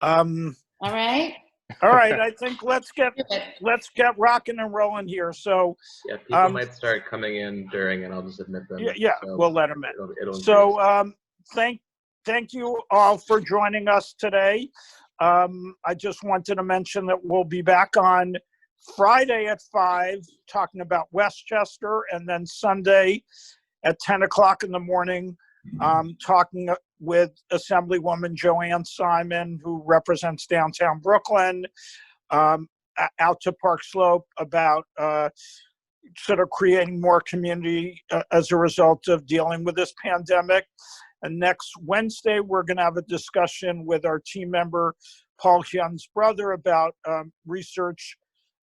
Um, All right. all right, I think let's get rocking and rolling here. So yeah, people might start coming in during, and I'll just admit them. Yeah, so we'll let them in. It'll so thank you all for joining us today. I just wanted to mention that we'll be back on Friday at 5 talking about Westchester, and then Sunday at 10 o'clock in the morning talking with Assemblywoman Joanne Simon, who represents downtown Brooklyn, out to Park Slope, about sort of creating more community as a result of dealing with this pandemic. And next Wednesday, we're going to have a discussion with our team member, Paul Hyun's brother, about research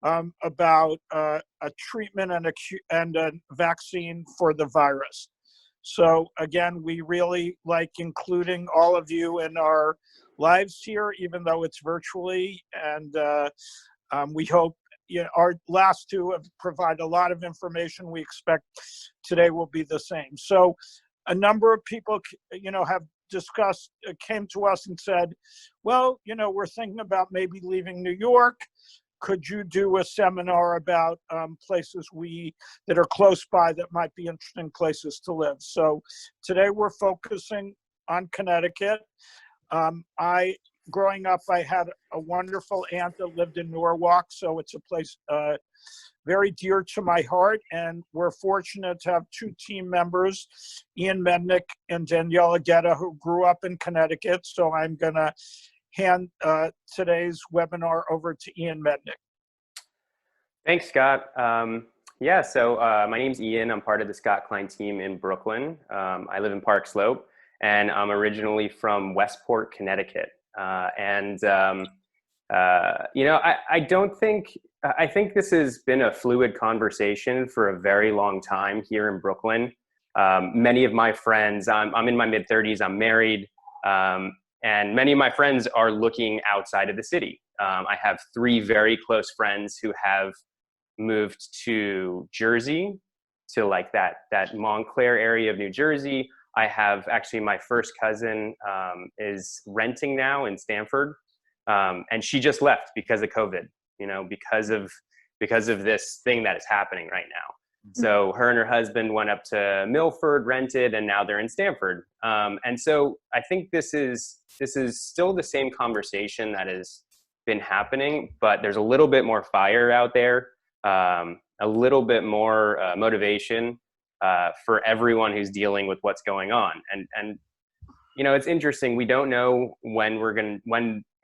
about a treatment and a vaccine for the virus. So again, we really like including all of you in our lives here, even though it's virtually. And we hope, our last two have provided a lot of information. We expect today will be the same. So a number of people, have discussed, came to us and said, well, we're thinking about maybe leaving New York. Could you do a seminar about places that are close by that might be interesting places to live? So today we're focusing on Connecticut. Growing up, I had a wonderful aunt that lived in Norwalk, so it's a place very dear to my heart, and we're fortunate to have two team members, Ian Mednick and Daniela Guetta, who grew up in Connecticut. So I'm going to hand today's webinar over to Ian Mednick. Thanks, Scott. So my name's Ian. I'm part of the Scott Klein team in Brooklyn. I live in Park Slope, and I'm originally from Westport, Connecticut. I think this has been a fluid conversation for a very long time here in Brooklyn. Many of my friends, I'm in my mid-30s, I'm married, and many of my friends are looking outside of the city. I have three very close friends who have moved to Jersey, to like that Montclair area of New Jersey. I have actually, my first cousin is renting now in Stamford, and she just left because of COVID, because of this thing that is happening right now. So her and her husband went up to Milford, rented, and now they're in Stamford. And so I think this is still the same conversation that has been happening, but there's a little bit more fire out there, a little bit more motivation for everyone who's dealing with what's going on. And it's interesting. We don't know when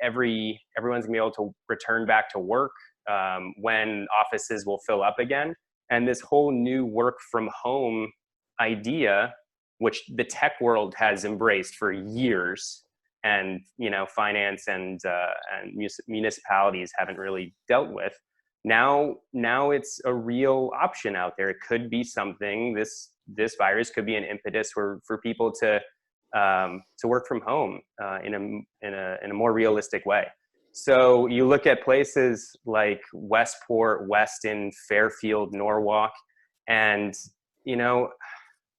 everyone's gonna be able to return back to work, when offices will fill up again. And this whole new work from home idea, which the tech world has embraced for years, and finance and municipalities haven't really dealt with. Now it's a real option out there. It could be something. This virus could be an impetus for people to work from home in a more realistic way. So you look at places like Westport, Weston, Fairfield, Norwalk, and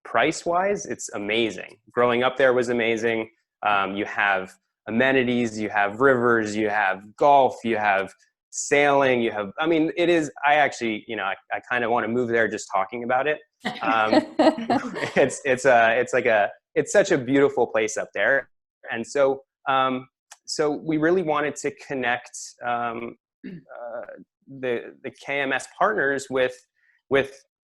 price-wise, it's amazing. Growing up there was amazing. You have amenities, you have rivers, you have golf, you have sailing, I actually, I kind of want to move there just talking about it. It's such a beautiful place up there. And so we really wanted to connect the KMS partners with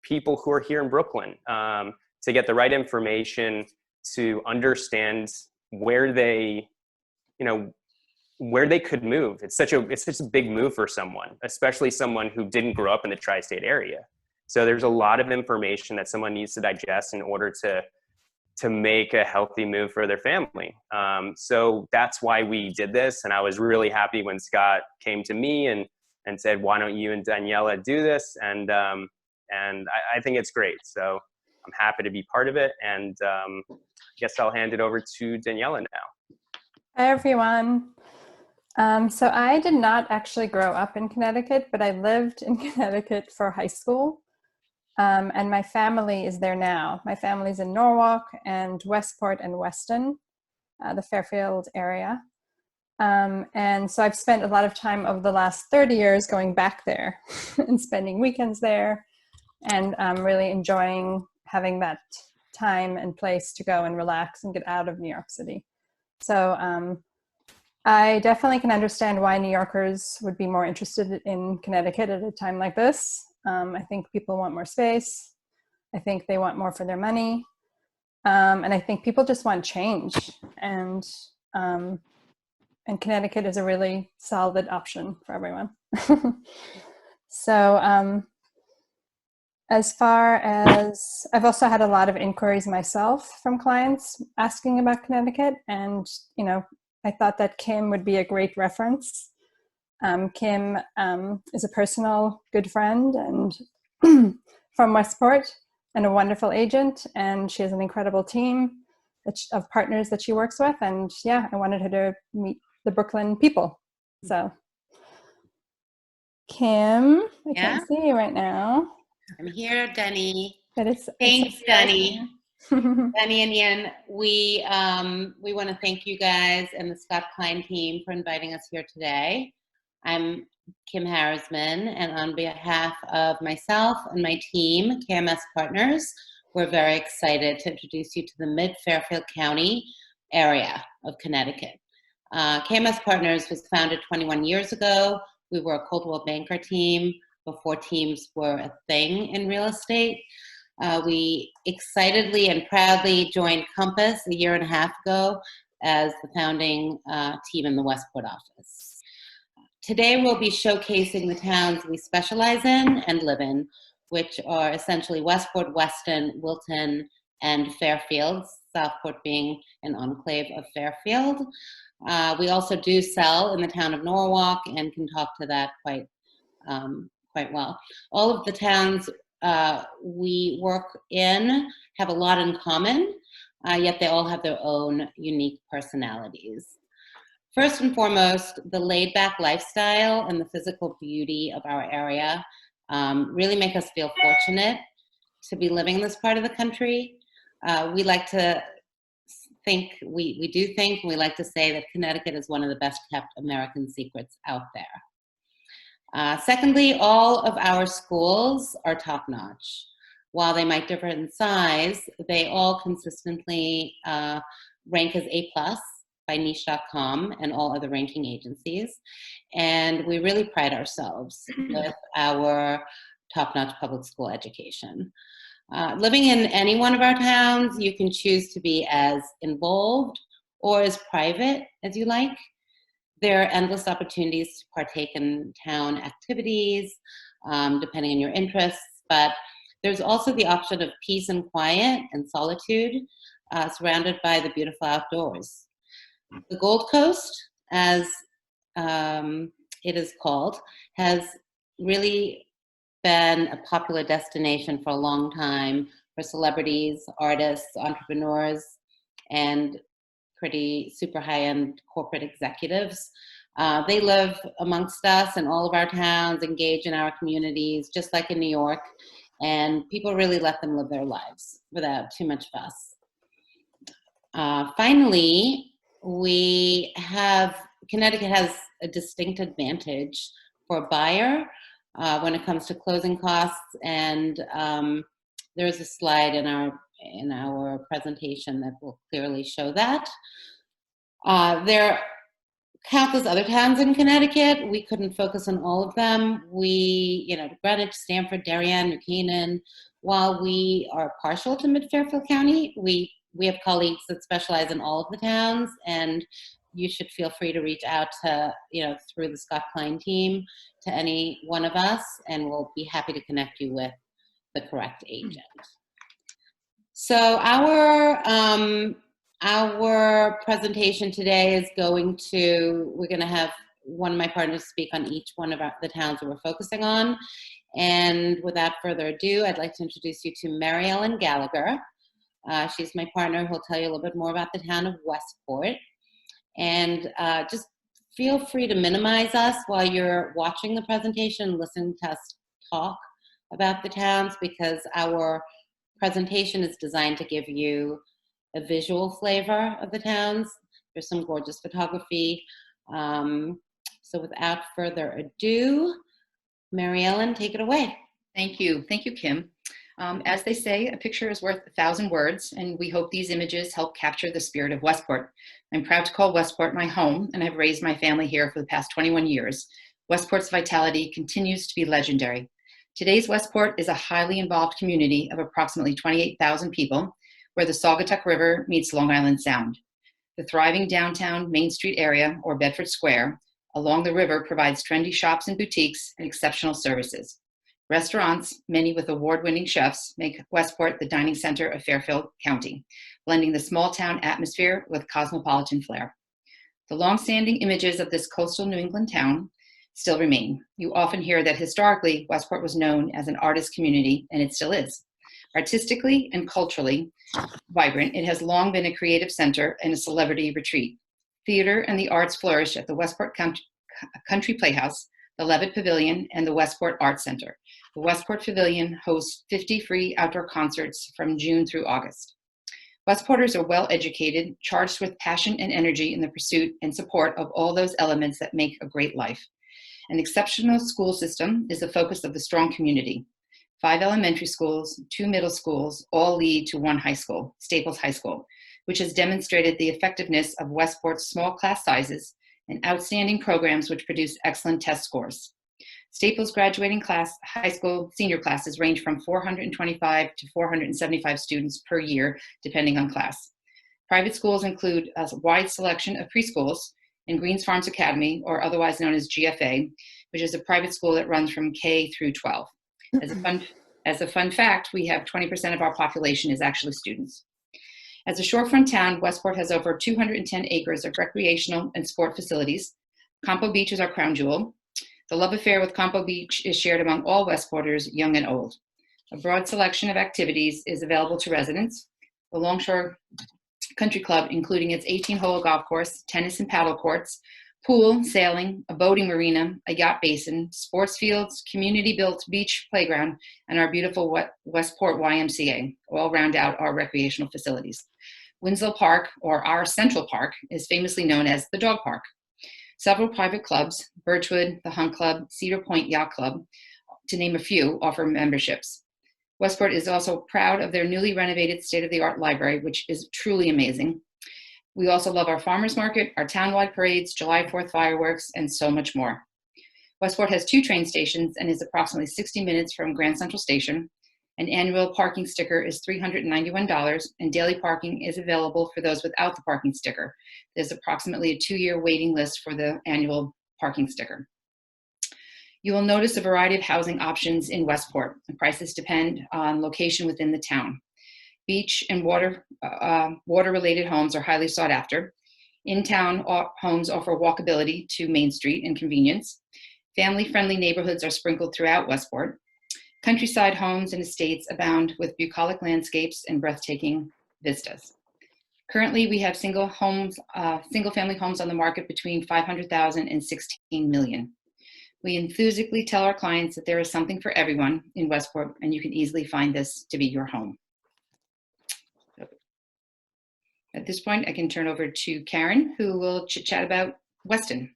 people who are here in Brooklyn, to get the right information, to understand where they could move. It's such a big move for someone, especially someone who didn't grow up in the tri-state area. So there's a lot of information that someone needs to digest in order to make a healthy move for their family. So that's why we did this. And I was really happy when Scott came to me and said, why don't you and Daniela do this? And I think it's great. So I'm happy to be part of it. And I guess I'll hand it over to Daniela now. Hi, everyone. So I did not actually grow up in Connecticut, but I lived in Connecticut for high school. And my family is there now. My family's in Norwalk and Westport and Weston, the Fairfield area. And so I've spent a lot of time over the last 30 years going back there and spending weekends there, and really enjoying having that time and place to go and relax and get out of New York City. So I definitely can understand why New Yorkers would be more interested in Connecticut at a time like this. I think people want more space. I think they want more for their money. And I think people just want change. And Connecticut is a really solid option for everyone. So as far as, I've also had a lot of inquiries myself from clients asking about Connecticut, and I thought that Kim would be a great reference. Kim is a personal good friend and from Westport, and a wonderful agent, and she has an incredible team of partners that she works with. And yeah, I wanted her to meet the Brooklyn people. So Kim, I can't see you right now. I'm here, Denny. But Thanks, Denny. Denny and Ian, we want to thank you guys and the Scott Klein team for inviting us here today. I'm Kim Harrisman, and on behalf of myself and my team, KMS Partners, we're very excited to introduce you to the mid-Fairfield County area of Connecticut. KMS Partners was founded 21 years ago. We were a Coldwell Banker team before teams were a thing in real estate. We excitedly and proudly joined Compass a year and a half ago as the founding team in the Westport office. Today we'll be showcasing the towns we specialize in and live in, which are essentially Westport, Weston, Wilton, and Fairfield, Southport being an enclave of Fairfield. We also do sell in the town of Norwalk and can talk to that quite well. All of the towns we work in have a lot in common, yet they all have their own unique personalities. First and foremost, the laid-back lifestyle and the physical beauty of our area really make us feel fortunate to be living in this part of the country. We like to think, we do think, and we like to say that Connecticut is one of the best kept American secrets out there. Secondly, all of our schools are top-notch. While they might differ in size, they all consistently rank as A+ by niche.com and all other ranking agencies. And we really pride ourselves with our top-notch public school education. Living in any one of our towns, you can choose to be as involved or as private as you like. There are endless opportunities to partake in town activities, depending on your interests, but there's also the option of peace and quiet and solitude, surrounded by the beautiful outdoors. The Gold Coast, as it is called, has really been a popular destination for a long time for celebrities, artists, entrepreneurs, and pretty super high-end corporate executives. They live amongst us in all of our towns, engage in our communities, just like in New York, and people really let them live their lives without too much fuss. Finally, Connecticut has a distinct advantage for a buyer when it comes to closing costs, and there's a slide in our presentation that will clearly show that. There are countless other towns in Connecticut. We couldn't focus on all of them. Greenwich, Stamford, Darien, New Canaan. While we are partial to mid-Fairfield County, we have colleagues that specialize in all of the towns, and you should feel free to reach out to, through the Scott Klein team to any one of us, and we'll be happy to connect you with the correct agent. So our presentation today is we're going to have one of my partners speak on each one of the towns that we're focusing on. And without further ado, I'd like to introduce you to Mary Ellen Gallagher. She's my partner who'll tell you a little bit more about the town of Westport. And just feel free to minimize us while you're watching the presentation, listening to us talk about the towns, because our presentation is designed to give you a visual flavor of the towns. There's some gorgeous photography So without further ado, Mary Ellen, take it away. Thank you. Thank you, Kim. As they say, a picture is worth 1,000 words, and we hope these images help capture the spirit of Westport. I'm proud to call Westport my home, and I've raised my family here for the past 21 years. Westport's vitality continues to be legendary. Today's Westport is a highly involved community of approximately 28,000 people, where the Saugatuck River meets Long Island Sound. The thriving downtown Main Street area, or Bedford Square, along the river provides trendy shops and boutiques and exceptional services. Restaurants, many with award-winning chefs, make Westport the dining center of Fairfield County, blending the small-town atmosphere with cosmopolitan flair. The long-standing images of this coastal New England town still remain. You often hear that historically, Westport was known as an artist community, and it still is. Artistically and culturally vibrant, it has long been a creative center and a celebrity retreat. Theater and the arts flourish at the Westport Country Playhouse, the Levitt Pavilion, and the Westport Arts Center. The Westport Pavilion hosts 50 free outdoor concerts from June through August. Westporters are well educated, charged with passion and energy in the pursuit and support of all those elements that make a great life. An exceptional school system is the focus of the strong community. 5 elementary schools, 2 middle schools, all lead to 1 high school, Staples High School, which has demonstrated the effectiveness of Westport's small class sizes and outstanding programs which produce excellent test scores. Staples graduating class, high school senior classes range from 425 to 475 students per year, depending on class. Private schools include a wide selection of preschools in Greens Farms Academy, or otherwise known as GFA, which is a private school that runs from K through 12. As a fun fact, we have 20% of our population is actually students. As a shorefront town, Westport has over 210 acres of recreational and sport facilities. Compo Beach is our crown jewel. The love affair with Compo Beach is shared among all Westporters, young and old. A broad selection of activities is available to residents. The Longshore Country Club, including its 18-hole golf course, tennis and paddle courts, pool, sailing, a boating marina, a yacht basin, sports fields, community-built beach playground, and our beautiful Westport YMCA all round out our recreational facilities. Winslow Park, or our Central Park, is famously known as the Dog Park. Several private clubs, Birchwood, the Hunt Club, Cedar Point Yacht Club, to name a few, offer memberships. Westport is also proud of their newly renovated state-of-the-art library, which is truly amazing. We also love our farmers market, our townwide parades, July 4th fireworks, and so much more. Westport has 2 train stations and is approximately 60 minutes from Grand Central Station. An annual parking sticker is $391, and daily parking is available for those without the parking sticker. There's approximately a 2-year waiting list for the annual parking sticker. You will notice a variety of housing options in Westport. The prices depend on location within the town. Beach and water-related homes are highly sought after. In-town homes offer walkability to Main Street and convenience. Family-friendly neighborhoods are sprinkled throughout Westport. Countryside homes and estates abound with bucolic landscapes and breathtaking vistas. Currently, we have single-family homes on the market between $500,000 and $16 million. We enthusiastically tell our clients that there is something for everyone in Westport, and you can easily find this to be your home. At this point, I can turn over to Karen, who will chit-chat about Weston.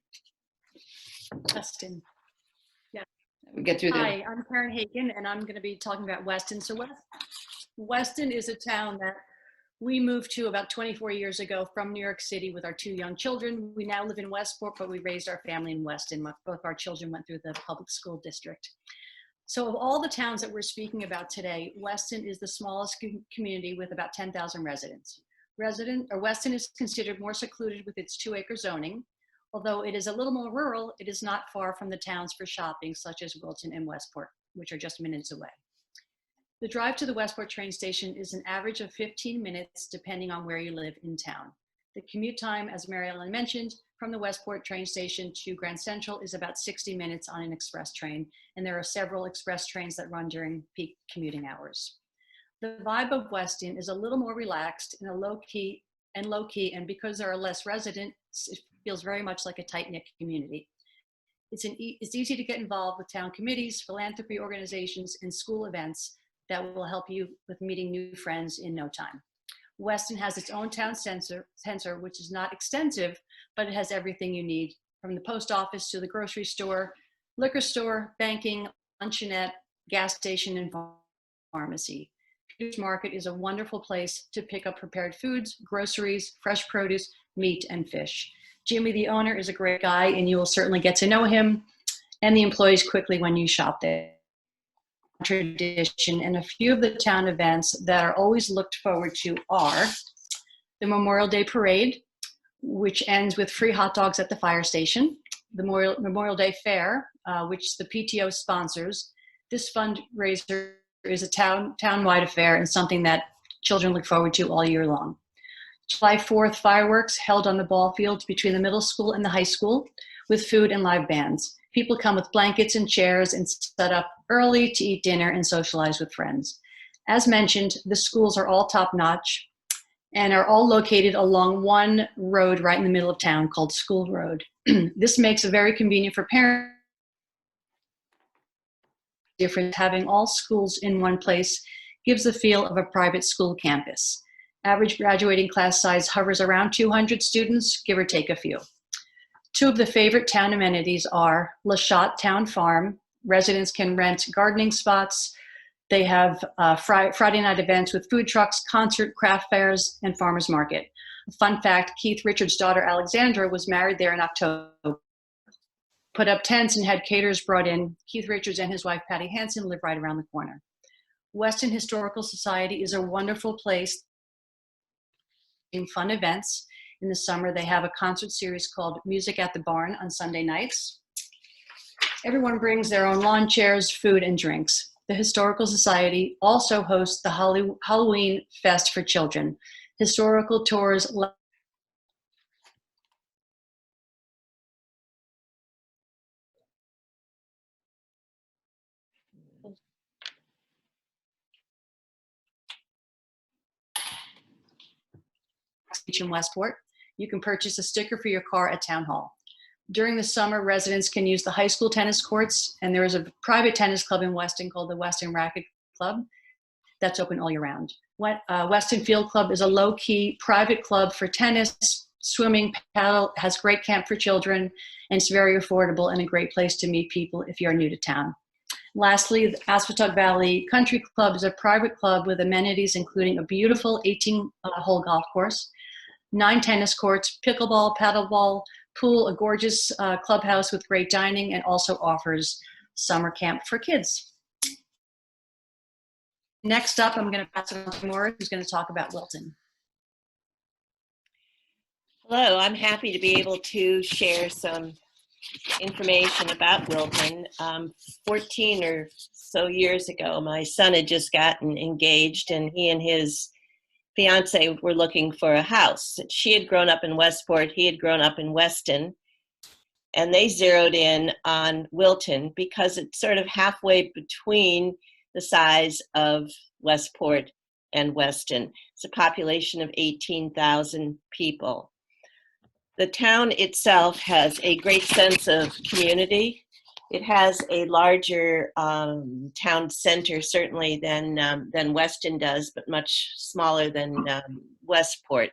Weston. We get through the. Hi, I'm Karen Haken, and I'm going to be talking about Weston. So Weston is a town that we moved to about 24 years ago from New York City with our 2 young children. We now live in Westport, but we raised our family in Weston. Both our children went through the public school district. So of all the towns that we're speaking about today, Weston is the smallest community with about 10,000 residents. Weston is considered more secluded with its 2-acre zoning. Although it is a little more rural, it is not far from the towns for shopping, such as Wilton and Westport, which are just minutes away. The drive to the Westport train station is an average of 15 minutes, depending on where you live in town. The commute time, as Mary Ellen mentioned, from the Westport train station to Grand Central is about 60 minutes on an express train, and there are several express trains that run during peak commuting hours. The vibe of Weston is a little more relaxed and low key, and because there are less residents, it feels very much like a tight-knit community. It's easy to get involved with town committees, philanthropy organizations, and school events that will help you with meeting new friends in no time. Weston has its own town center, which is not extensive, but it has everything you need from the post office to the grocery store, liquor store, banking, luncheonette, gas station, and pharmacy. Peters Market is a wonderful place to pick up prepared foods, groceries, fresh produce, meat, and fish. Jimmy, the owner, is a great guy, and you will certainly get to know him and the employees quickly when you shop there. Tradition, and a few of the town events that are always looked forward to are the Memorial Day Parade, which ends with free hot dogs at the fire station, the Memorial Day Fair, which the PTO sponsors. This fundraiser is a town-wide affair and something that children look forward to all year long. July 4th fireworks held on the ball fields between the middle school and the high school with food and live bands. People come with blankets and chairs and set up early to eat dinner and socialize with friends. As mentioned, the schools are all top-notch and are all located along one road right in the middle of town called School Road. This makes it very convenient for parents. Different having all schools in one place gives the feel of a private school campus. Average graduating class size hovers around 200 students, give or take a few. Two of the favorite town amenities are La Chotte Town Farm. Residents can rent gardening spots. They have Friday night events with food trucks, concert, craft fairs, and farmers market. A fun fact, Keith Richards' daughter Alexandra was married there in October. Put up tents and had caterers brought in. Keith Richards and his wife Patty Hansen live right around the corner. Weston Historical Society is a wonderful place in fun events. In the summer, they have a concert series called Music at the Barn on Sunday nights. Everyone brings their own lawn chairs, food, and drinks. The Historical Society also hosts the Halloween Fest for children. Historical tours Beach in Westport. You can purchase a sticker for your car at Town Hall. During the summer, residents can use the high school tennis courts, and there is a private tennis club in Weston called the Weston Racket Club that's open all year round. Weston Field Club is a low-key private club for tennis, swimming, paddle, has great camp for children, and it's very affordable and a great place to meet people if you're new to town. Lastly, the Aspetuck Valley Country Club is a private club with amenities including a beautiful 18-hole golf course, 9 tennis courts, pickleball, paddleball, pool, a gorgeous clubhouse with great dining, and also offers summer camp for kids. Next up, I'm going to pass it on to Maura, who's going to talk about Wilton. Hello, I'm happy to be able to share some information about Wilton. 14 or so years ago, my son had just gotten engaged, and he and his fiance were looking for a house. She had grown up in Westport, he had grown up in Weston, and they zeroed in on Wilton because it's sort of halfway between the size of Westport and Weston. It's a population of 18,000 people. The town itself has a great sense of community. It has a larger town center, certainly, than Weston does, but much smaller than Westport.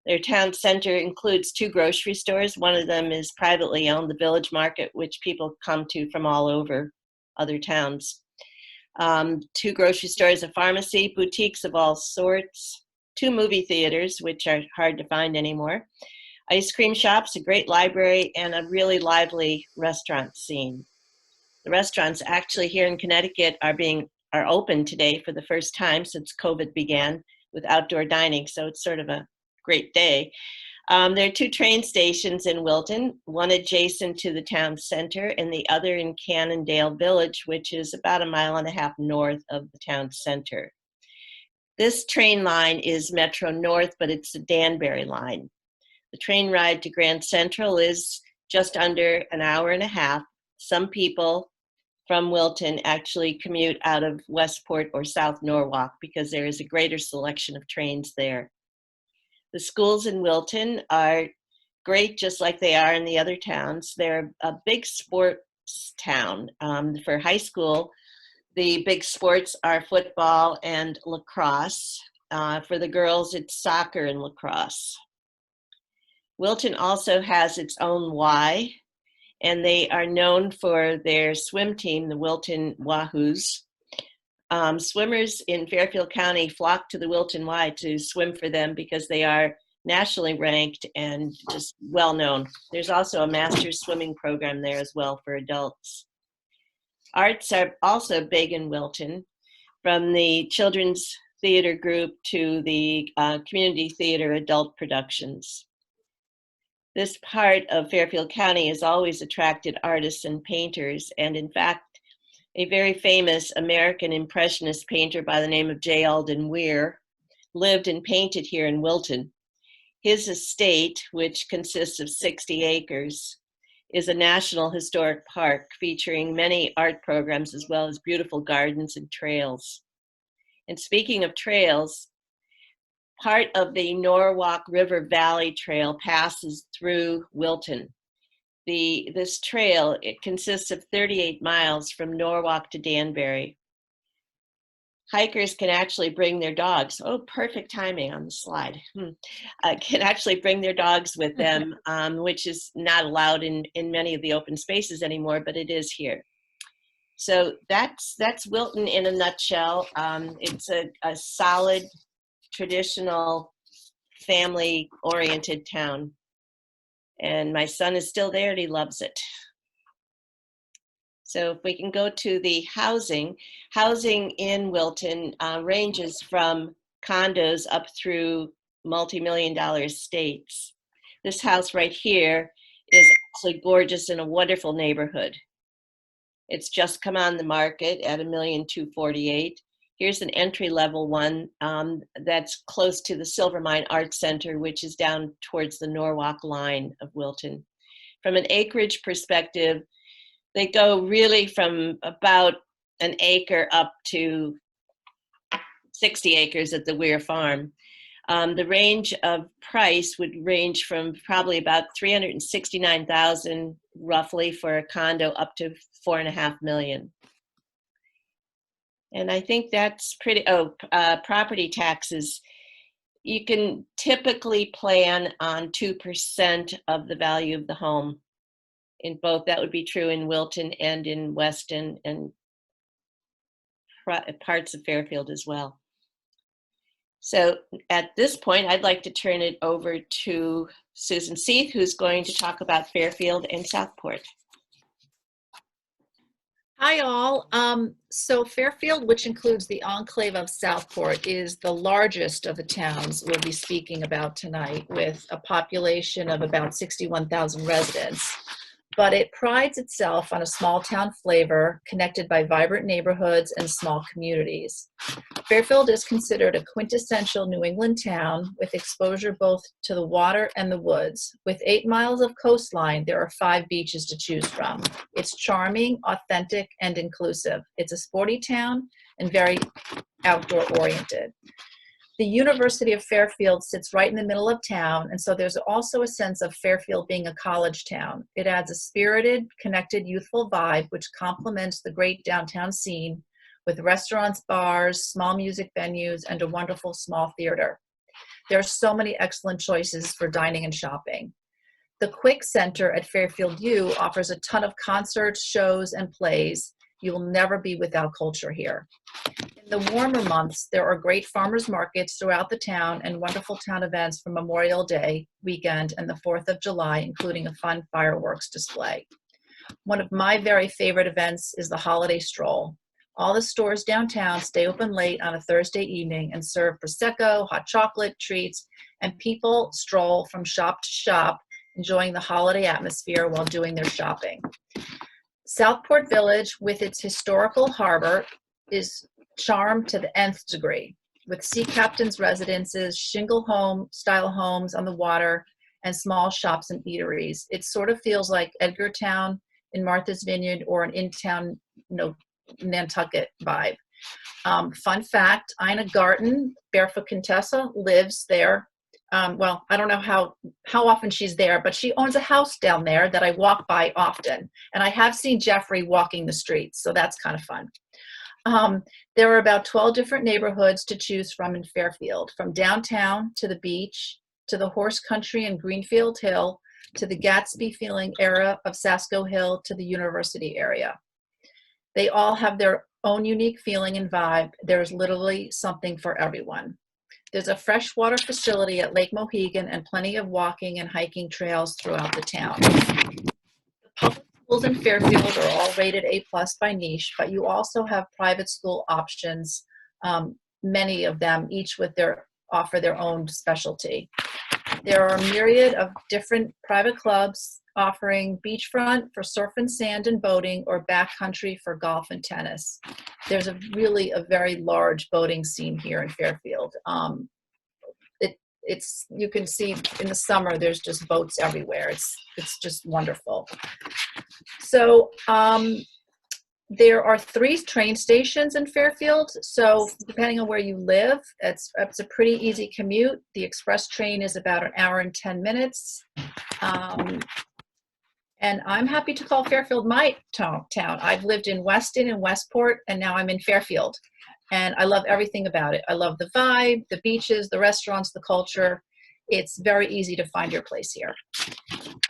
Their town center includes 2 grocery stores. One of them is privately owned, the Village Market, which people come to from all over other towns. 2 grocery stores, a pharmacy, boutiques of all sorts, 2 movie theaters, which are hard to find anymore, ice cream shops, a great library, and a really lively restaurant scene. The restaurants actually here in Connecticut are open today for the first time since COVID began with outdoor dining, so it's sort of a great day. There are 2 train stations in Wilton, one adjacent to the town center and the other in Cannondale Village, which is about 1.5 miles north of the town center. This train line is Metro North, but it's the Danbury line. The train ride to Grand Central is just under 1.5 hours. Some people from Wilton actually commute out of Westport or South Norwalk because there is a greater selection of trains there. The schools in Wilton are great, just like they are in the other towns. They're a big sports town. For high school, the big sports are football and lacrosse. For the girls, it's soccer and lacrosse. Wilton also has its own Y, and they are known for their swim team, the Wilton Wahoos. Swimmers in Fairfield County flock to the Wilton Y to swim for them because they are nationally ranked and just well known. There's also a master's swimming program there as well for adults. Arts are also big in Wilton, from the children's theater group to the community theater adult productions. This part of Fairfield County has always attracted artists and painters, and in fact, a very famous American Impressionist painter by the name of J. Alden Weir lived and painted here in Wilton. His estate, which consists of 60 acres, is a National Historic Park featuring many art programs as well as beautiful gardens and trails. And speaking of trails, part of the Norwalk River Valley Trail passes through Wilton. This trail, it consists of 38 miles from Norwalk to Danbury. Hikers can actually bring their dogs. Oh, perfect timing on the slide. Can actually bring their dogs with them, which is not allowed in many of the open spaces anymore, but it is here. So that's Wilton in a nutshell. It's a solid, traditional, family-oriented town. And my son is still there and he loves it. So if we can go to the housing in Wilton ranges from condos up through multi-million-dollar estates. This house right here is absolutely gorgeous in a wonderful neighborhood. It's just come on the market at $1,248,000. Here's an entry-level one that's close to the Silvermine Arts Center, which is down towards the Norwalk line of Wilton. From an acreage perspective, they go really from about an acre up to 60 acres at the Weir Farm. The range of price would range from probably about $369,000 roughly for a condo up to $4.5 million. And I think that's pretty, property taxes. You can typically plan on 2% of the value of the home. In both, that would be true in Wilton and in Weston and parts of Fairfield as well. So at this point, I'd like to turn it over to Susan Seith, who's going to talk about Fairfield and Southport. Hi all. So Fairfield, which includes the enclave of Southport, is the largest of the towns we'll be speaking about tonight, with a population of about 61,000 residents. But it prides itself on a small town flavor connected by vibrant neighborhoods and small communities. Fairfield is considered a quintessential New England town with exposure both to the water and the woods. With 8 miles of coastline, there are 5 beaches to choose from. It's charming, authentic, and inclusive. It's a sporty town and very outdoor oriented. The University of Fairfield sits right in the middle of town, and so there's also a sense of Fairfield being a college town. It adds a spirited, connected, youthful vibe, which complements the great downtown scene with restaurants, bars, small music venues, and a wonderful small theater. There are so many excellent choices for dining and shopping. The Quick Center at Fairfield U offers a ton of concerts, shows, and plays. You will never be without culture here. In the warmer months, there are great farmers markets throughout the town and wonderful town events for Memorial Day weekend and the 4th of July, including a fun fireworks display. One of my very favorite events is the holiday stroll. All the stores downtown stay open late on a Thursday evening and serve Prosecco, hot chocolate, treats, and people stroll from shop to shop, enjoying the holiday atmosphere while doing their shopping. Southport Village, with its historical harbor, is charmed to the nth degree, with sea captains' residences, shingle home style homes on the water, and small shops and eateries. It sort of feels like Edgartown in Martha's Vineyard or an in-town Nantucket vibe. Fun fact, Ina Garten, Barefoot Contessa, lives there. Well, I don't know how often she's there, but she owns a house down there that I walk by often. And I have seen Jeffrey walking the streets, so that's kind of fun. There are about 12 different neighborhoods to choose from in Fairfield, from downtown to the beach, to the horse country and Greenfield Hill, to the Gatsby feeling era of Sasko Hill, to the university area. They all have their own unique feeling and vibe. There's literally something for everyone. There's a freshwater facility at Lake Mohegan and plenty of walking and hiking trails throughout the town. The public schools in Fairfield are all rated A+ by niche, but you also have private school options, many of them each with offer their own specialty. There are a myriad of different private clubs offering beachfront for surf and sand and boating, or backcountry for golf and tennis. There's really a very large boating scene here in Fairfield. You can see in the summer there's just boats everywhere. It's just wonderful. So there are 3 train stations in Fairfield. So depending on where you live, it's a pretty easy commute. The express train is about an hour and 10 minutes. And I'm happy to call Fairfield my town. I've lived in Weston and Westport, and now I'm in Fairfield. And I love everything about it. I love the vibe, the beaches, the restaurants, the culture. It's very easy to find your place here.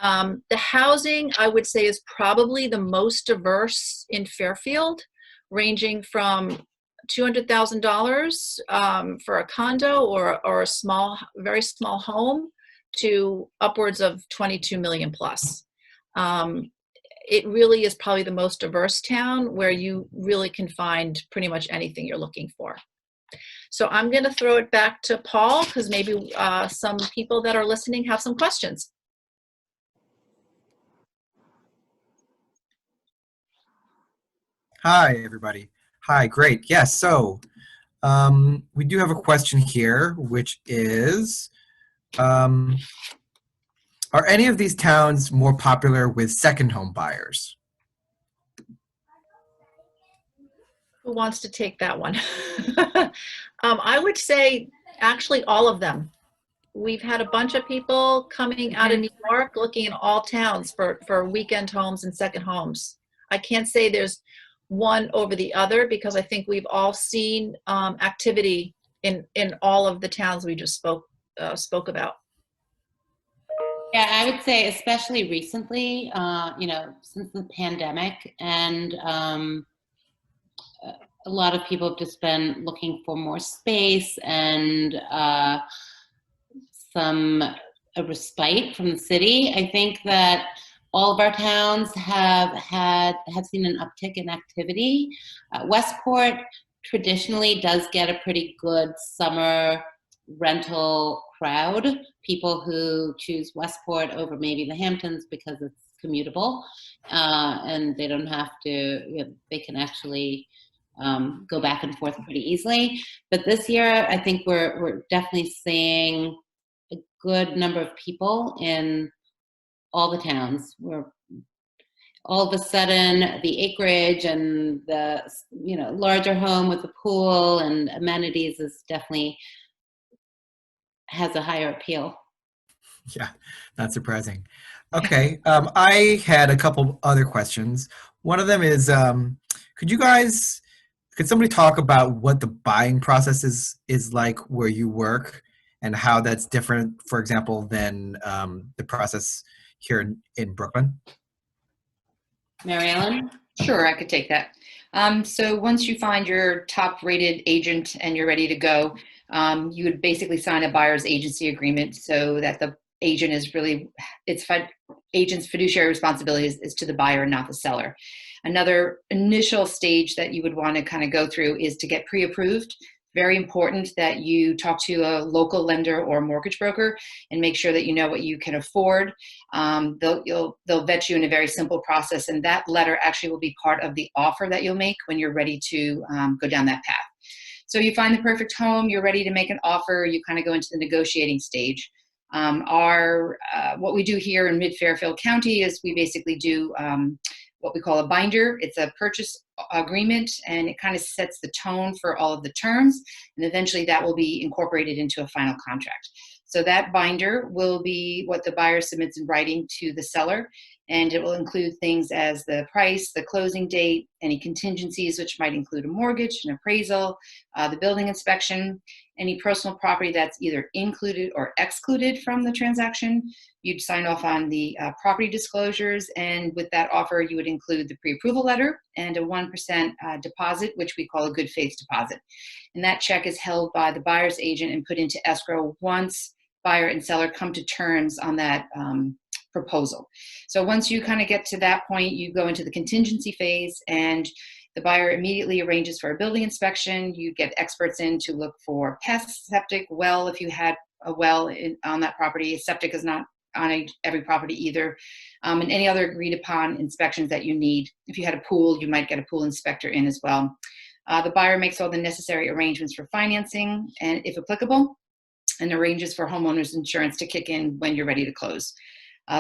The housing, I would say, is probably the most diverse in Fairfield, ranging from $200,000 for a condo or a very small home to upwards of 22 million plus. It really is probably the most diverse town where you really can find pretty much anything you're looking for. So I'm going to throw it back to Paul, because maybe some people that are listening have some questions. Hi, everybody. Hi, great. Yes, so we do have a question here, which is, are any of these towns more popular with second home buyers? Who wants to take that one? I would say actually all of them. We've had a bunch of people coming out of New York looking at all towns for weekend homes and second homes. I can't say there's one over the other, because I think we've all seen activity in all of the towns we just spoke about. Yeah, I would say especially recently, since the pandemic, and a lot of people have just been looking for more space and a respite from the city. I think that all of our towns have seen an uptick in activity. Westport traditionally does get a pretty good summer rental crowd, people who choose Westport over maybe the Hamptons because it's commutable, and they don't have to, they can actually go back and forth pretty easily. But this year, I think we're definitely seeing a good number of people in all the towns. We're all of a sudden the acreage and the larger home with a pool and amenities is definitely has a higher appeal. Yeah, not surprising. Okay, I had a couple other questions. One of them is, could somebody talk about what the buying process is like where you work, and how that's different, for example, than the process here in Brooklyn? Mary Ellen? Sure, I could take that. So once you find your top-rated agent and you're ready to go, you would basically sign a buyer's agency agreement, so that the agent is really, agent's fiduciary responsibility is to the buyer and not the seller. Another initial stage that you would want to kind of go through is to get pre-approved. Very important that you talk to a local lender or mortgage broker and make sure that you know what you can afford. They'll vet you in a very simple process, and that letter actually will be part of the offer that you'll make when you're ready to go down that path. So you find the perfect home, you're ready to make an offer, you kind of go into the negotiating stage. What we do here in Mid-Fairfield County is we basically do what we call a binder. It's a purchase agreement, and it kind of sets the tone for all of the terms, and eventually that will be incorporated into a final contract. So that binder will be what the buyer submits in writing to the seller, and it will include things as the price, the closing date, any contingencies, which might include a mortgage, an appraisal, the building inspection. any personal property that's either included or excluded from the transaction. You'd sign off on the property disclosures, and with that offer, you would include the pre-approval letter and a 1% deposit, which we call a good faith deposit. And that check is held by the buyer's agent and put into escrow once buyer and seller come to terms on that proposal. So once you kind of get to that point, you go into the contingency phase, and the buyer immediately arranges for a building inspection. You get experts in to look for pests, septic, well, if you had a well on that property. Septic is not on every property either, and any other agreed upon inspections that you need. If you had a pool, you might get a pool inspector in as well. The buyer makes all the necessary arrangements for financing, and if applicable, and arranges for homeowners insurance to kick in when you're ready to close.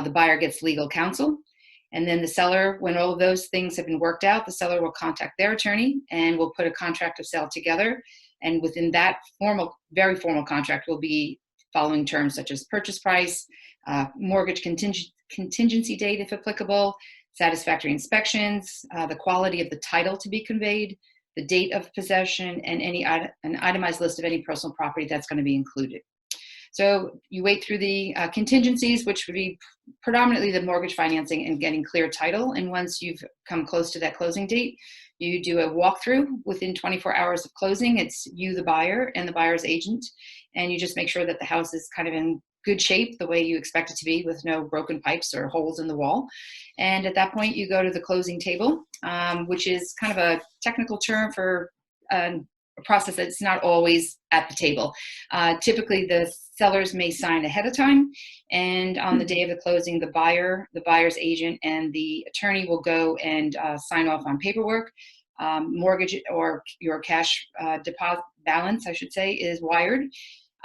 The buyer gets legal counsel, and then the seller, when all of those things have been worked out, the seller will contact their attorney and will put a contract of sale together. And within that very formal contract will be following terms such as purchase price, mortgage contingency date if applicable, satisfactory inspections, the quality of the title to be conveyed, the date of possession, and an itemized list of any personal property that's going to be included. So you wait through the contingencies, which would be predominantly the mortgage financing and getting clear title. And once you've come close to that closing date, you do a walkthrough within 24 hours of closing. It's you, the buyer, and the buyer's agent. And you just make sure that the house is kind of in good shape, the way you expect it to be, with no broken pipes or holes in the wall. And at that point, you go to the closing table, which is kind of a technical term for a process that's not always at the table. Typically, the sellers may sign ahead of time, and on the day of the closing, the buyer's agent, and the attorney will go and sign off on paperwork. Mortgage or your cash deposit balance, I should say, is wired.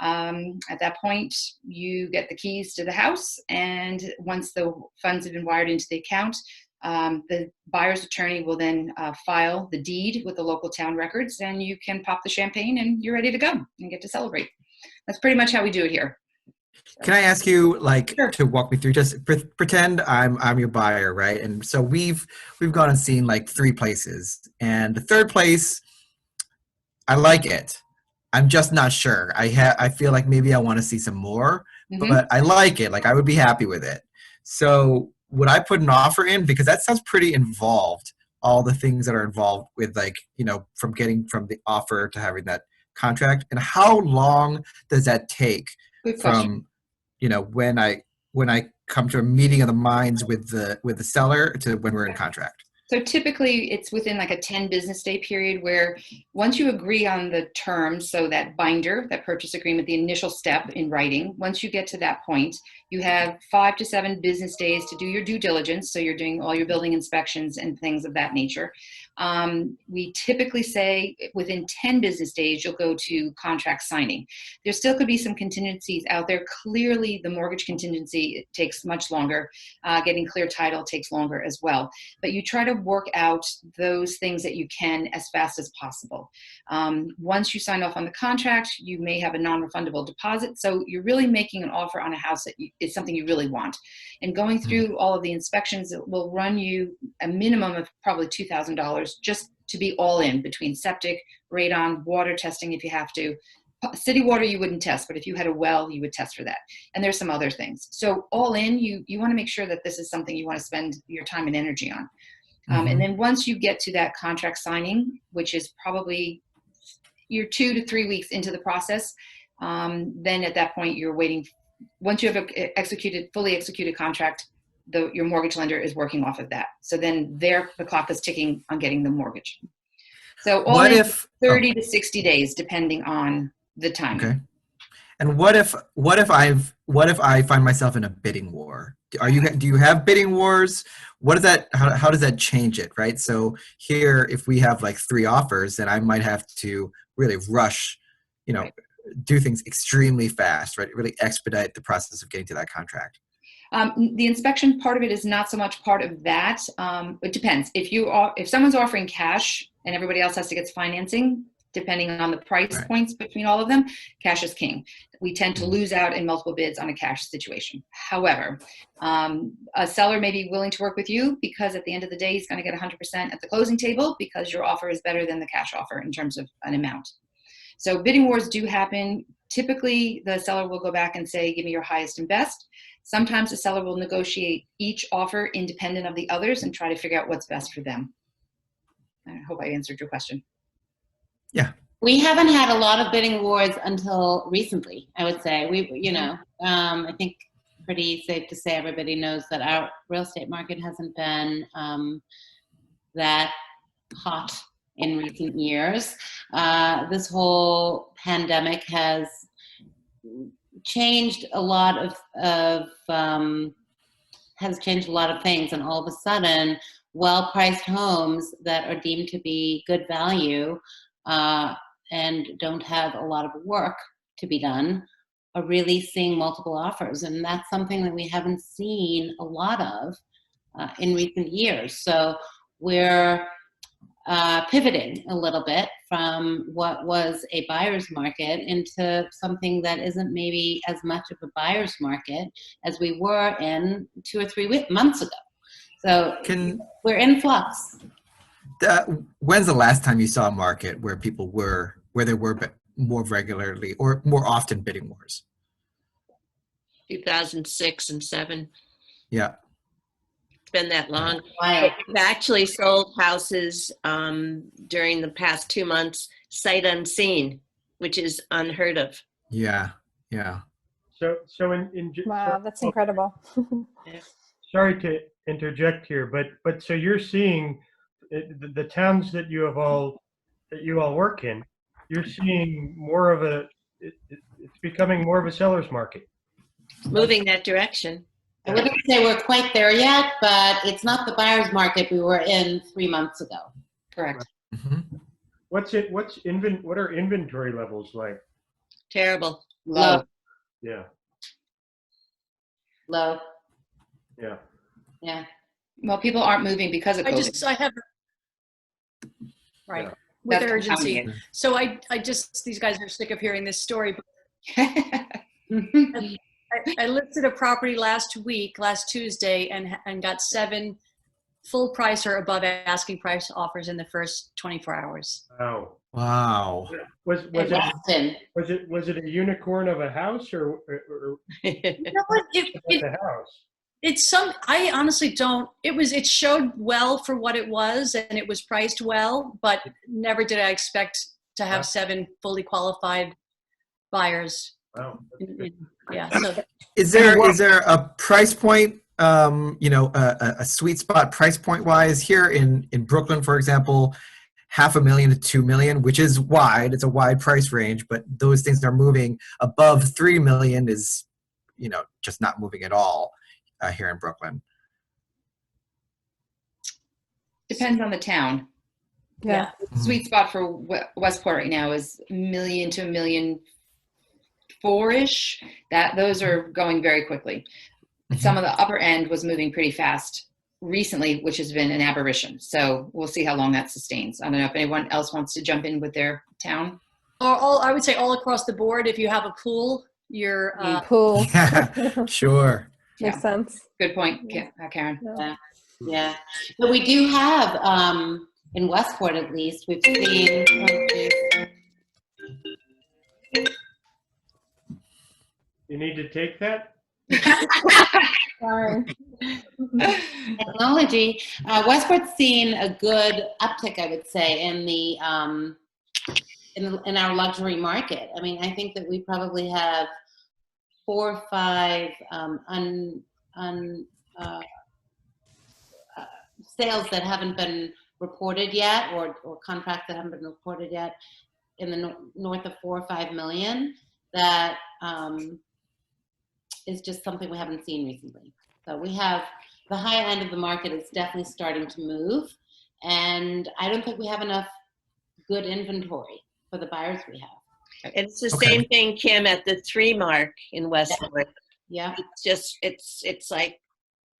At that point, you get the keys to the house, and once the funds have been wired into the account, the buyer's attorney will then file the deed with the local town records, and you can pop the champagne and you're ready to go and get to celebrate. That's pretty much how we do it here. Can I ask you, Sure. to walk me through? Just pretend I'm your buyer, right? And so we've gone and seen 3 places, and the third place, I like it. I'm just not sure. I feel like maybe I want to see some more, but I like it. I would be happy with it. So would I put an offer in? Because that sounds pretty involved. All the things that are involved with from getting from the offer to having that contract, and how long does that take from when I come to a meeting of the minds with the seller to when we're in contract? So typically it's within a 10 business day period, where once you agree on the terms, so that binder, that purchase agreement, the initial step in writing, once you get to that point, you have 5 to 7 business days to do your due diligence. So you're doing all your building inspections and things of that nature. We typically say within 10 business days, you'll go to contract signing. There still could be some contingencies out there. Clearly, the mortgage contingency takes much longer. Getting clear title takes longer as well. But you try to work out those things that you can as fast as possible. Once you sign off on the contract, you may have a non-refundable deposit. So you're really making an offer on a house that is something you really want. And going through all of the inspections, it will run you a minimum of probably $2,000 just to be all in, between septic, radon, water testing if you have to. City water you wouldn't test, but if you had a well, you would test for that. And there's some other things. So all in, you want to make sure that this is something you want to spend your time and energy on. And then once you get to that contract signing, which is probably you're 2 to 3 weeks into the process, then at that point you're waiting. Once you have a fully executed contract, your mortgage lender is working off of that. So then the clock is ticking on getting the mortgage. So all in 30 to 60 days, depending on the timing. Okay. And what if I find myself in a bidding war? Do you have bidding wars? What is that? How does that change it? Right. So here, if we have 3 offers, then I might have to really rush, Right. do things extremely fast, right? Really expedite the process of getting to that contract. The inspection part of it is not so much part of that. It depends. If someone's offering cash and everybody else has to get financing, depending on the price points between all of them, cash is king. We tend to lose out in multiple bids on a cash situation. However, a seller may be willing to work with you because at the end of the day, he's going to get 100% at the closing table because your offer is better than the cash offer in terms of an amount. So bidding wars do happen. Typically, the seller will go back and say, give me your highest and best. Sometimes the seller will negotiate each offer independent of the others and try to figure out what's best for them. I hope I answered your question. Yeah. We haven't had a lot of bidding wars until recently, I would say. I think pretty safe to say everybody knows that our real estate market hasn't been that hot in recent years. This whole pandemic has changed a lot of things, and all of a sudden, well-priced homes that are deemed to be good value and don't have a lot of work to be done are really seeing multiple offers, and that's something that we haven't seen a lot of in recent years. So we're pivoting a little bit from what was a buyer's market into something that isn't maybe as much of a buyer's market as we were in 2 or 3 months ago. So we're in flux. When's the last time you saw a market where there were more regularly or more often bidding wars? 2006 and 7. Yeah. It's been that long. Wow. We've actually sold houses during the past 2 months, sight unseen, which is unheard of. Yeah. So Wow, that's incredible. sorry to interject here, but so you're seeing the towns that you all work in, you're seeing more of it's becoming more of a seller's market. Moving that direction. I wouldn't say we're quite there yet, but it's not the buyer's market we were in 3 months ago. Correct. Mm-hmm. What are inventory levels like? Terrible. Low. Yeah. Low. Yeah. Yeah. Well, people aren't moving because of COVID. I have, right, Yeah. with That's urgency. compounding So these guys are sick of hearing this story, but it. I listed a property last Tuesday, and got 7 full price or above asking price offers in the first 24 hours. Wow. Was it a unicorn of a house or You know what? the house? I honestly don't. It showed well for what it was, and it was priced well, but never did I expect to have 7 fully qualified buyers. Wow. Yeah. So Is there a price point, a sweet spot price point wise here in Brooklyn, for example, $500,000 to $2 million, which is wide. It's a wide price range, but those things are moving above $3 million is, just not moving at all here in Brooklyn. Depends on the town. Yeah. Sweet spot for Westport right now is $1 million to $1.4 million-ish. Those are going very quickly. Some of the upper end was moving pretty fast recently, which has been an aberration. So we'll see how long that sustains. I don't know if anyone else wants to jump in with their town. I would say all across the board. If you have a pool, you're Pool. Yeah, sure. Makes sense. Good point, Karen. Yeah. But we do have, in Westport at least, we've seen. You need to take that? Sorry. Technology. Westport's seen a good uptick, I would say, in in our luxury market. I mean, I think that we probably have 4 or 5 sales that haven't been reported yet, or contracts that haven't been reported yet, in the north of 4 or 5 million. That is just something we haven't seen recently. So we have the high end of the market is definitely starting to move, and I don't think we have enough good inventory for the buyers we have. It's the same thing, Kim, at the 3 mark in Westport. Yeah. It's just, it's like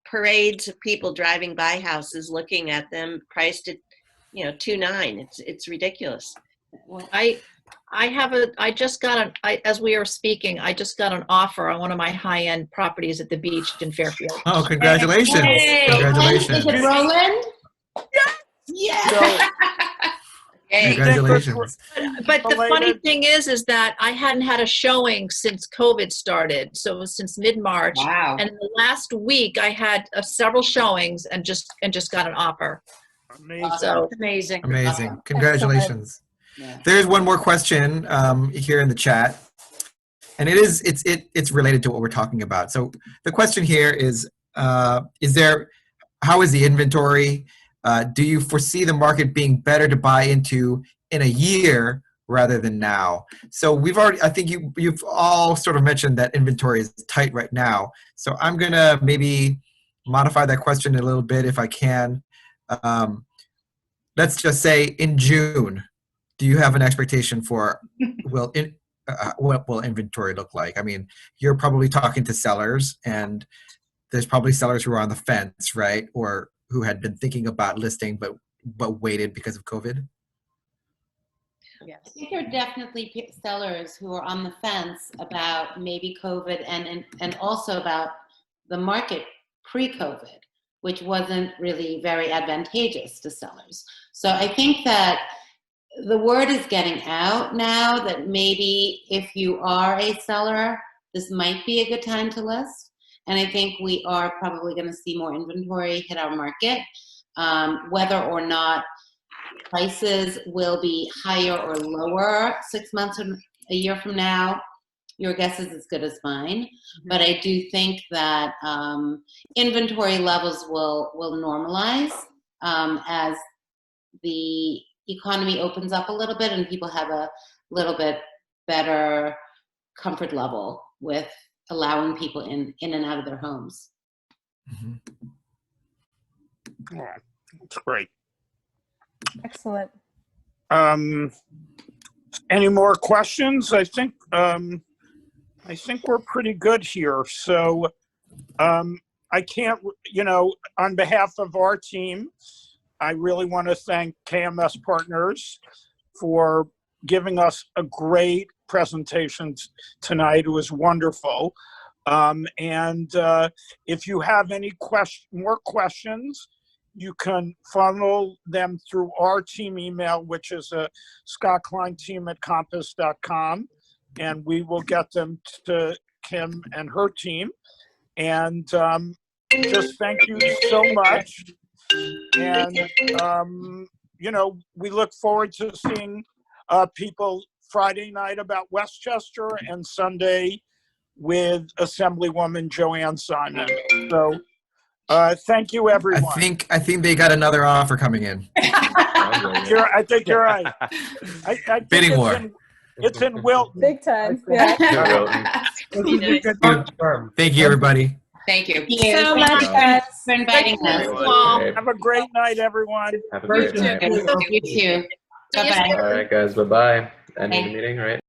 parades of people driving by houses, looking at them, priced at, $2.9. It's ridiculous. As we were speaking, I just got an offer on one of my high-end properties at the beach in Fairfield. Oh, congratulations. Hey. Congratulations. Is it Roland? Yeah. Yay. Congratulations. But the funny Related- thing is that I hadn't had a showing since COVID started. So it was since mid-March. Wow. And the last week I had several showings and just got an offer. Amazing. So Amazing. Amazing. Congratulations. Yeah. There's one more question here in the chat, and it's related to what we're talking about. So the question here is how is the inventory? Do you foresee the market being better to buy into in a year rather than now? So I think you've all sort of mentioned that inventory is tight right now. So I'm gonna maybe modify that question a little bit if I can. Let's just say in June, do you have an expectation for what will inventory look like? I mean, you're probably talking to sellers, and there's probably sellers who are on the fence, right? Or who had been thinking about listing but waited because of COVID. I think there are definitely sellers who are on the fence about maybe COVID and also about the market pre-COVID, which wasn't really very advantageous to sellers. So I think that the word is getting out now that maybe if you are a seller, this might be a good time to list. And I think we are probably going to see more inventory hit our market. Whether or not prices will be higher or lower 6 months or a year from now, your guess is as good as mine. But I do think that inventory levels will normalize as the economy opens up a little bit and people have a little bit better comfort level with allowing people in and out of their homes. Oh, that's great. Excellent. Any more questions? I think we're pretty good here. So I can't, on behalf of our team, I really want to thank KMS Partners for giving us a great presentation tonight. It was wonderful. And if you have any more questions, you can funnel them through our team email, which is scottkleinteam@compass.com, and we will get them to Kim and her team. And just thank you so much. And, we look forward to seeing people Friday night about Westchester and Sunday with Assemblywoman Joanne Simon. So thank you, everyone. I think they got another offer coming in. I think you're right. I think Bidding war. It's in Wilton. Big time. Yeah. Thank you, everybody. Thank you. Thank you so much, guys, for inviting us. Have a great night, everyone. Have a great night. You too. Bye-bye. All right, guys. Bye-bye. Ending the meeting, right?